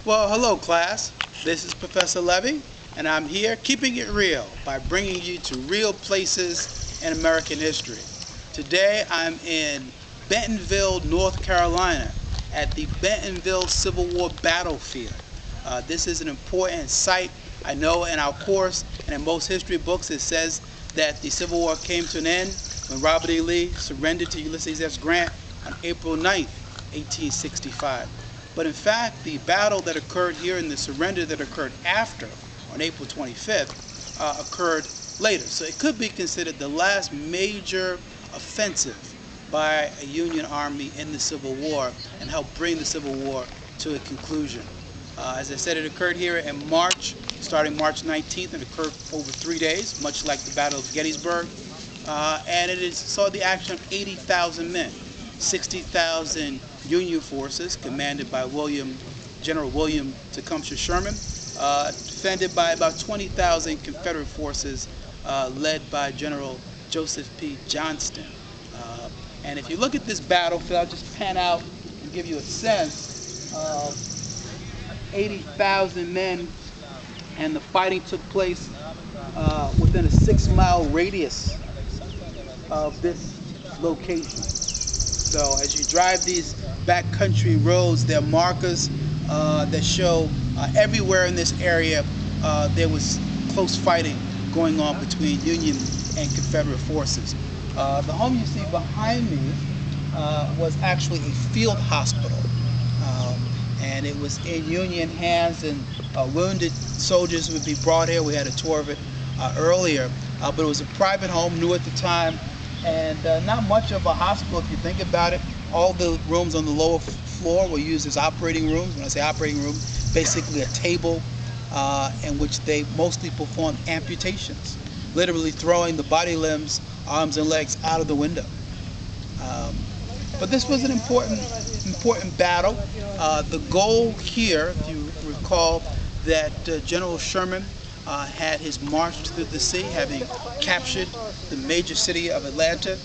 Well, hello class. This is Professor Levy, and I'm here keeping it real by bringing you to real places in American history. Today I'm in Bentonville, North Carolina at the Bentonville Civil War battlefield. This is an important site. I know in our course and in most history books it says that the Civil War came to an end when Robert E. Lee surrendered to Ulysses S. Grant on April 9th, 1865. But in fact, the battle that occurred here and the surrender that occurred after, on April 25th, occurred later. So it could be considered the last major offensive by a Union army in the Civil War and helped bring the Civil War to a conclusion. As I said, it occurred here in March, starting March 19th, and occurred over 3 days, much like the Battle of Gettysburg. And it saw the action of 80,000 men, 60,000 Union forces commanded by General William Tecumseh Sherman, defended by about 20,000 Confederate forces led by General Joseph P. Johnston. And if you look at this battlefield, I'll just pan out and give you a sense of 80,000 men, and the fighting took place within a 6-mile radius of this location. So as you drive these backcountry roads, there are markers that show everywhere in this area there was close fighting going on between Union and Confederate forces. The home you see behind me was actually a field hospital, and it was in Union hands, and wounded soldiers would be brought here. We had a tour of it earlier, but it was a private home, new at the time, and not much of a hospital if you think about it. All the rooms on the lower floor were used as operating rooms. When I say operating room, basically a table in which they mostly performed amputations, literally throwing the body limbs, arms and legs out of the window. But this was an important battle. The goal here, if you recall, that General Sherman had his march through the sea, having captured the major city of Atlanta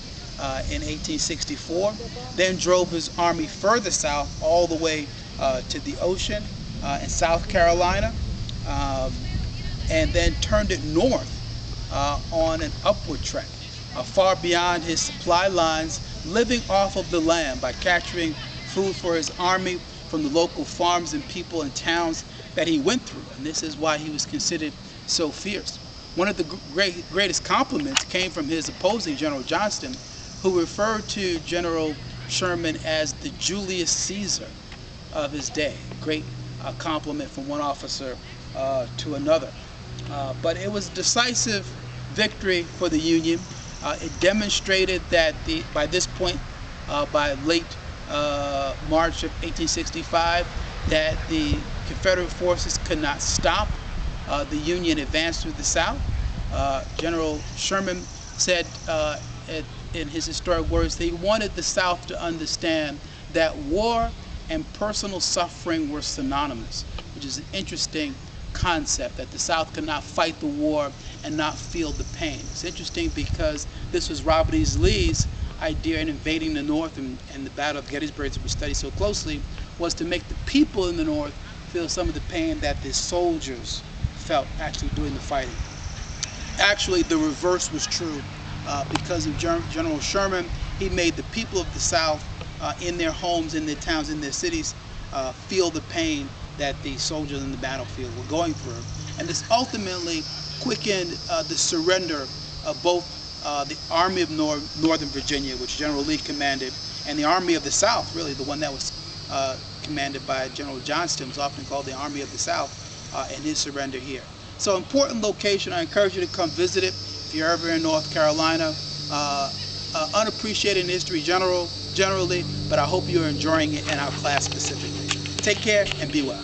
in 1864, then drove his army further south all the way to the ocean in South Carolina, and then turned it north on an upward trek, far beyond his supply lines, living off of the land by capturing food for his army from the local farms and people and towns that he went through. And this is why he was considered so fierce. One of the greatest compliments came from his opposing, General Johnston, who referred to General Sherman as the Julius Caesar of his day. Great compliment from one officer to another. But it was a decisive victory for the Union. It demonstrated that by this point, by late March of 1865, that the Confederate forces could not stop the Union advance through the South. General Sherman said in his historic words that he wanted the South to understand that war and personal suffering were synonymous, which is an interesting concept, that the South could not fight the war and not feel the pain. It's interesting because this was Robert E. Lee's idea in invading the North, and the Battle of Gettysburg that we study so closely was to make the people in the North feel some of the pain that the soldiers felt actually doing the fighting. Actually, the reverse was true. Because of General Sherman, he made the people of the South in their homes, in their towns, in their cities, feel the pain that the soldiers in the battlefield were going through. And this ultimately quickened the surrender of both the Army of Northern Virginia, which General Lee commanded, and the Army of the South, really the one that was commanded by General Johnston, was often called the Army of the South, and his surrender here. So important location. I encourage you to come visit it if you're ever in North Carolina. Unappreciated in history generally, but I hope you're enjoying it in our class specifically. Take care and be well.